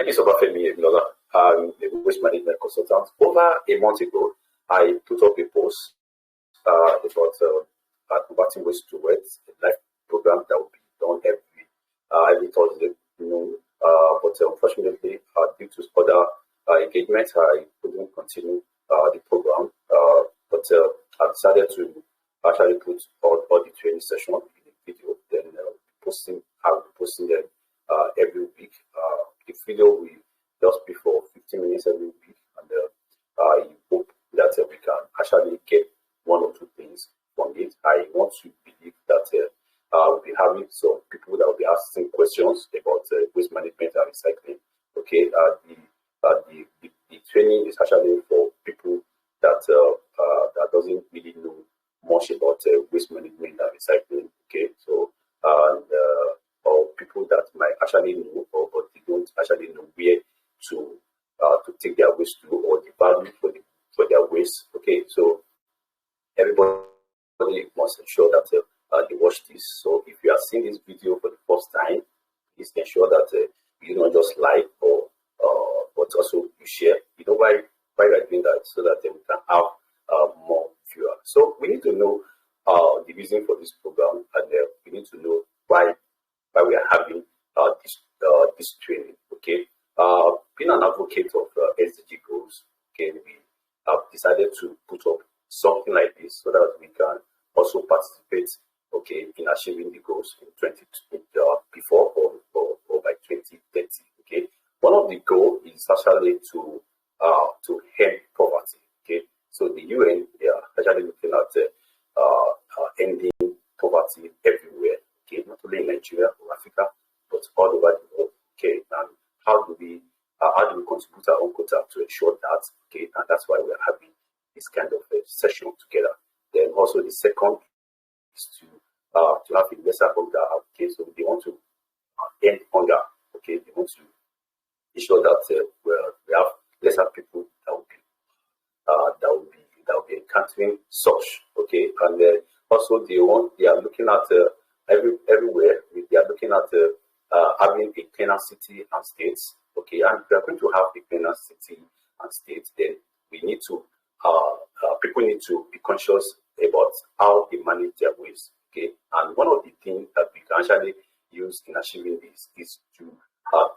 name is Obafemi Emilola. I'm a waste management consultant. Over a month ago, I put up a post about converting waste to wealth, a live program that will be done every Thursday. But unfortunately, due to other engagements, I couldn't continue the program. But I decided to actually put all the training session in the video, then I'll be posting them every week. The video will just be for 15 minutes every week, and I hope that we can actually get one or two things from it. I want to believe that we'll be having some people that will be asking questions about waste management and recycling. Okay, the training is actually for people that that doesn't really know much about waste management and recycling. Okay, so or people that might actually know, but they don't actually know where to take their waste to, or the value for their waste. Okay, so everybody must ensure that they watch this. So if you are seeing this video for the first time, please ensure that you don't just like or but also you share. You know why we are doing that, so that we can have more viewers. So we need to know the reason for this program, and we need to know why we are having this training. Okay, being an advocate of SDG goals, okay, we have decided to put up something like this so that we can also participate, okay, in achieving the goals in before or by 2030. Okay, one of the goals is actually to end poverty. Okay, so the UN, they are actually looking at ending poverty everywhere. Okay, not only in Nigeria or Africa, but all over the world. Okay, and how do we contribute our own quota to ensure that? Okay, and that's why we are having this kind of session together. Then also the second is to have a lesser hunger. Okay, so they want to end hunger. Okay, they want to ensure that we have lesser people that will be encountering such. Okay, and also they are looking at everywhere. They are looking at having a cleaner city and states. Okay, and if we are going to have a cleaner city and states, then we need to people need to be conscious about how they manage their waste. Okay, and one of the things that we can actually use in achieving this is to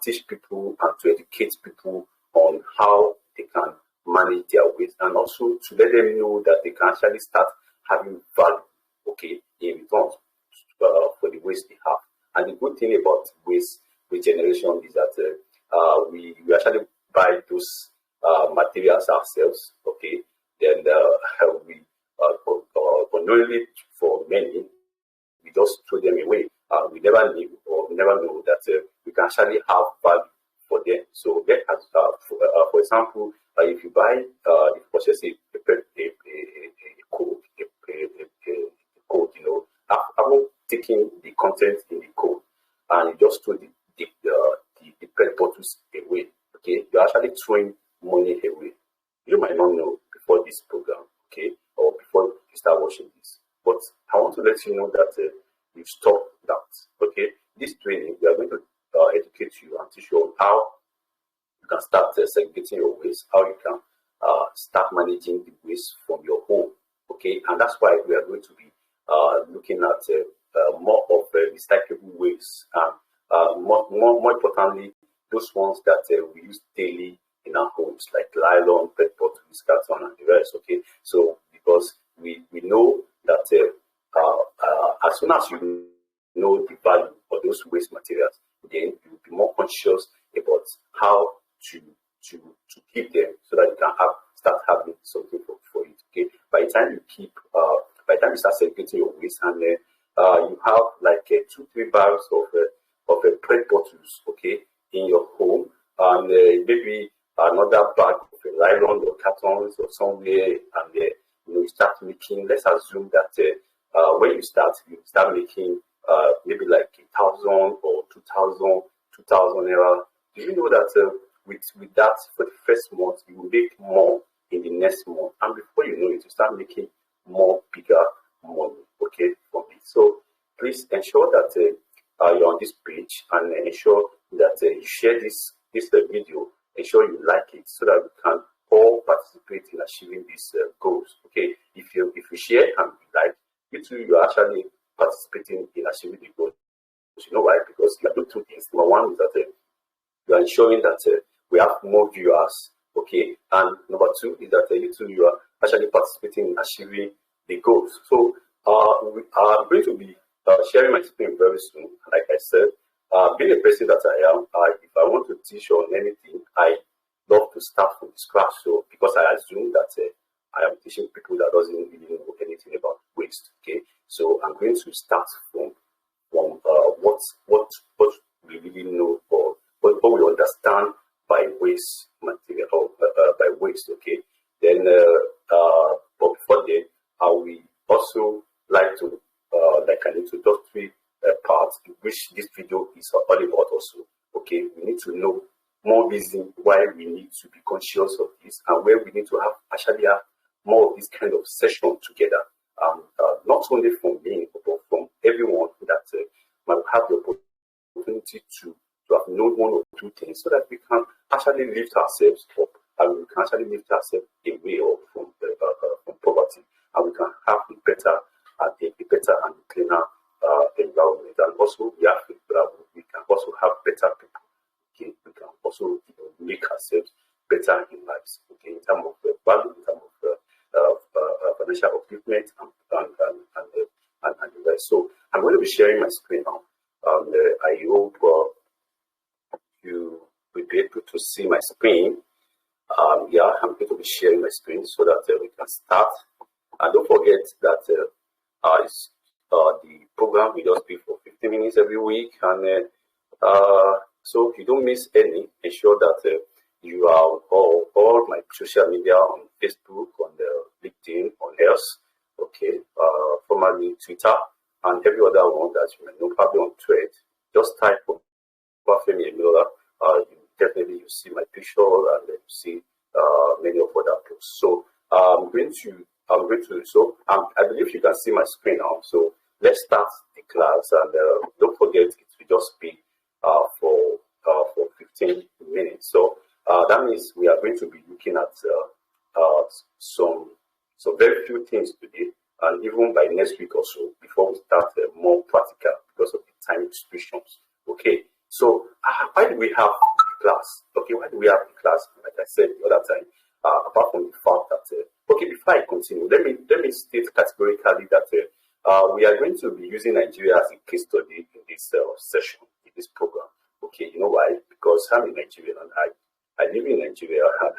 teach people and to educate people on how they can manage their waste, and also to let them know that they can actually start having value, okay, in return for the waste they have. And the good thing about waste regeneration is that we actually buy those materials ourselves, okay. Then unknowingly for many, we just throw them away. We never knew, or we never know that we can actually have value for them. So, for example, if you buy, if you purchase a code, after taking the content in the code, and you just throw the PET bottles away, okay, you're actually throwing money away. You might not know before this program, okay, or before you start watching this, but I want to let you know that you stop that. Okay, this training, we are going to educate you and teach you on how you can start segregating your waste, how you can start managing the waste from your home. Okay, and that's why we are going to be looking at more of recyclable waste, and more importantly, those ones that we use daily in our homes, like nylon, PET bottles, carton, and the rest. Okay, so because we know that as soon as you know the value of those waste materials, then you'll be more conscious about how to keep them, so that you can start having something for it. Okay, by the time you start segregating your waste, and you have like 2-3 bags of PET bottles, okay, in your home, and maybe another bag of nylon or cartons or somewhere, and you start making. Let's assume that when you start making maybe like 1,000 or 2,000 naira. Do you know that with that, for the first month, you will make more in the next month, and before you know it, you start making more bigger money, okay, from it. So please ensure that you're on this page, and ensure that you share this this video, ensure you like it so that we can all participate in achieving these goals. Okay, if you share and you like, you too, you're actually participating in achieving the goals. You know why? Because you are doing two things. Number one is that you are ensuring that we have more viewers. Okay, and number two is that you too, you are actually participating in achieving the goals. So we are going to be sharing my screen very soon. Like I said, being a person that I am, if I want to teach on anything, I love to start from scratch. So because I assume that I am teaching people that doesn't really know anything about waste. Okay, so I'm going to start from what we really know, or what we understand by waste material, or by waste. Okay, then but before then, I will also like to like an introductory part, which this video is all about also. Okay, we need to know more reason why we need to be conscious of this, and where we need to actually have more of this kind of session together. Not only from me, but from everyone that might have the opportunity to have known one or two things, so that we can actually lift ourselves up, and we can actually lift ourselves away from poverty, and we can have a better and cleaner environment. And also we can also have better people. Okay, we can also make ourselves better in lives. Okay, in terms of value, in terms of financial upliftment, and the rest. So I'm going to be sharing my screen now. I hope you will be able to see my screen. Yeah, I'm going to be sharing my screen so that we can start. And don't forget that the program will just be for 15 minutes every week. And so if you don't miss any, ensure that you are all my social media on Facebook, on LinkedIn, on else. Okay, formerly Twitter, and every other one that you may know, probably on Thread. Just type Femi Emiola. Definitely you see my picture, and then you see many of other posts. So I believe you can see my screen now. So let's start the class, and don't forget it will just be for 15 minutes. So that means we are going to be looking at some very few things today, and even by next week or so, before we start more practical because of the time restrictions. Okay, so why do we have the class? Okay, why do we have the class? Like I said the other time, apart from the fact that okay, before I continue, let me state categorically that we are going to be using Nigeria as a case study in this session, in this program. Okay, you know why? Because I'm in Nigeria, and I live in Nigeria, and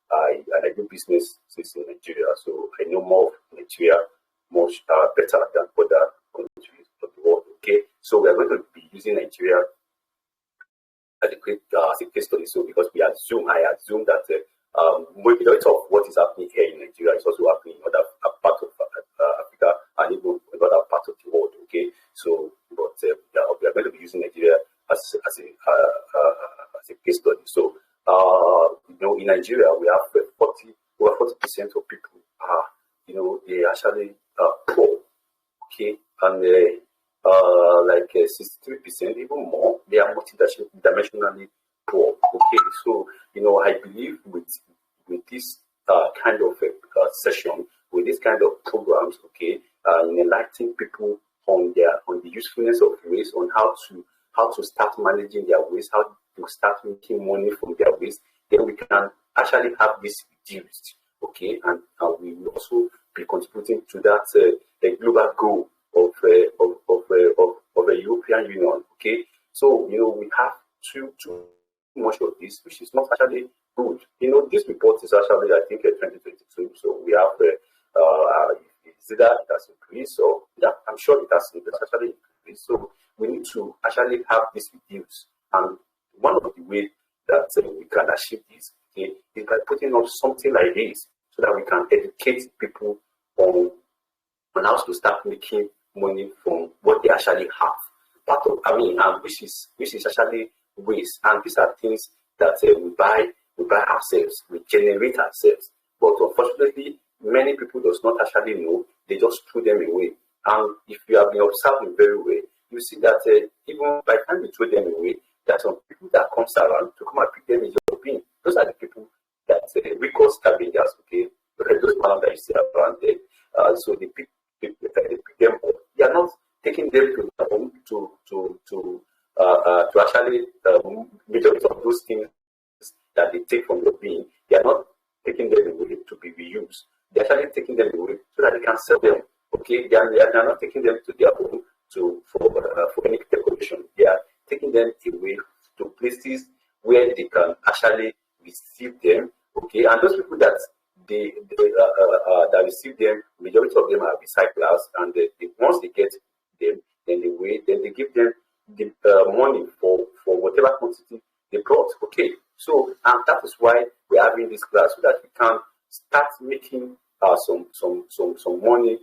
I do business in Nigeria, so I know more of Nigeria much better than other countries of the world. Okay, so we are going to be using Nigeria as a case study. So because I assume that majority of what is happening here in Nigeria is also happening in other parts of Africa, and even in other parts of the world. Okay, so but we are going to be using Nigeria as a case study. So in Nigeria we have over 40% of people are they actually poor. Okay, and like 63%, even more, they are multidimensionally poor. Okay, so I believe with this kind of session, with this kind of programs, okay, enlightening people on the usefulness of waste, on how to start managing their waste, how to start making money from their waste, then we can actually have this reduced. Okay, and we will also be contributing to that the global goal of a European Union. Okay, so we have too much of this, which is not actually good. This report is actually, I think, 2022. So we have is it that it has increased? So yeah, I'm sure it has actually increased. So we need to actually have this reduced, and one of the ways that we can achieve this, okay, is by putting up something like this, so that we can educate people on how to start making money from what they actually have. Which is actually waste, and these are things that we buy ourselves, we generate ourselves. But unfortunately, many people does not actually know. They just throw them away. And if you have been observing very well, you see that even by the time you throw them away, there are some people that comes around to come and pick them in your bin. Those are the people that we call scavengers, okay? Those people that you see around there. So they pick them up. They are not taking them to their home to actually majority of those things that they take from your bin. They are not taking them away to be reused. They are actually taking them away so that they can sell them. Okay, they are not taking them to their home for any decoration. They are taking them away to places where they can actually receive them. Okay, and those people that that receive them, majority of them are recyclers, and once they get them, then they give them the money for whatever quantity they brought. Okay, so and that is why we're having this class, so that we can start making some money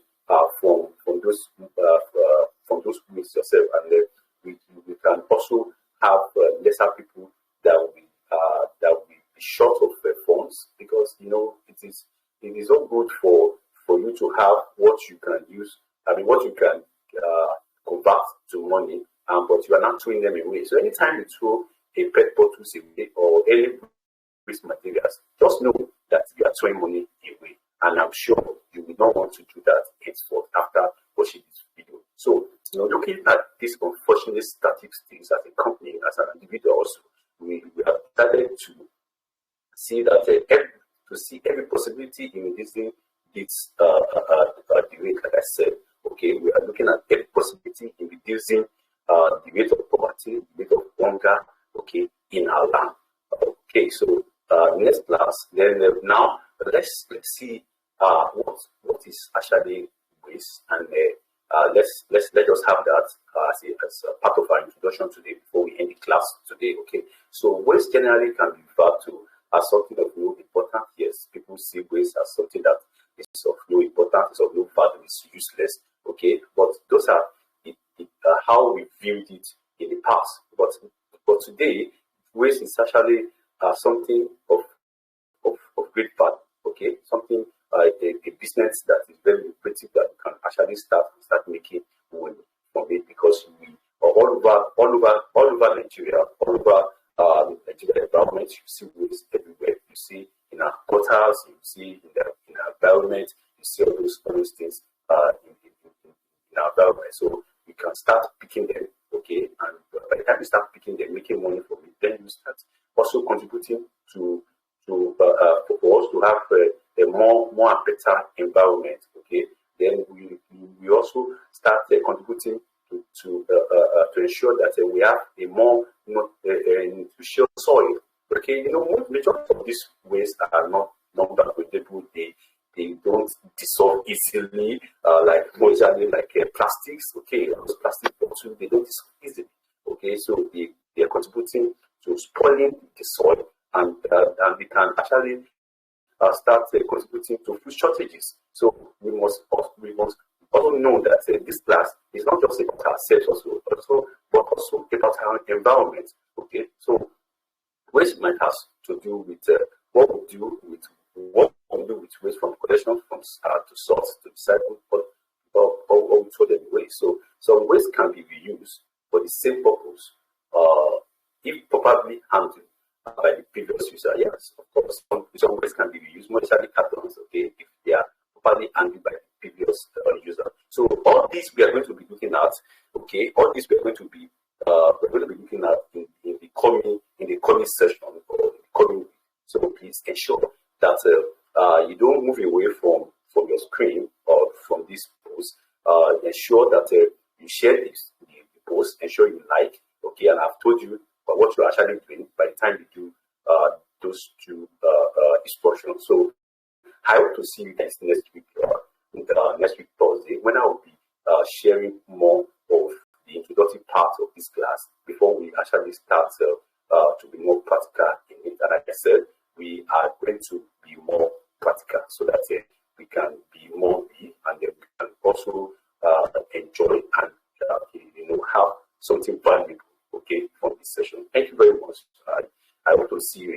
from those ways yourself, and we can also have lesser people that will be short of funds, because it is all good for you to have what you can use. I mean, what you can convert to money, but you are not throwing them away. So anytime you throw a PET bottles away or any waste materials, just know that you are throwing money away. And I'm sure you will not want to do that henceforth after watching this video. So, looking at these unfortunate statistics as a company, as an individual also, we have started to see that every possibility in reducing this the rate, like I said. Okay, we are looking at every possibility in reducing the rate of poverty, the rate of hunger, okay, in our land. Okay, so next class, then now let's see what is actually waste, and let's just have that as a part of our introduction today before we end the class today. Okay, so waste generally can be referred to as something of no importance. Yes, people see waste as something that is of no importance, of no value, is useless. Okay, but those are how we viewed it in the past. But today, waste is actually something of great value. Okay, something a business that is very lucrative, that you can actually start making money from it, because we are all over Nigeria, all over Nigeria environment. You see waste everywhere. You see in our gutters, you see in our environment, you see all those things in our environment. So we can start picking them, okay, and by the time you start picking them, making money from it, then you start also contributing to for us to have a more and better environment. Okay, then we also start contributing to ensure that we have a more nutritious soil. Okay, majority of these waste are not biodegradable. They don't dissolve easily, like mostly like plastics. Okay, those plastic bottles, they don't dissolve easily. Okay, so they are contributing to spoiling the soil, and we can actually start contributing to food shortages. So we must also know that this class is not just about ourselves, but also about our environment. Okay, so waste might have to do with what we do with waste, from collection, from to sort, to recycle, or we throw them away. So some waste can be reused for the same purpose, if properly handled by the previous user. Yes, of course, some waste can be reused, mostly cartons, okay, if they are properly handled by the previous user. So all these we are going to be looking at, okay, all these we're going to be looking at in the coming session, or the coming week. So please ensure that you don't move away from your screen or from this post. Ensure that you share the post. Ensure you like. Okay, and I've told you what you're actually doing by the time you do those two instructions. So I hope to see you guys next week Thursday, when I will be sharing more of the introductory part of this class before we actually start to be more practical in it. And like I said, we are going to be more practical so that we can be more real, and then we can also enjoy and have something valuable, okay, from this session. Thank you very much. I hope to see you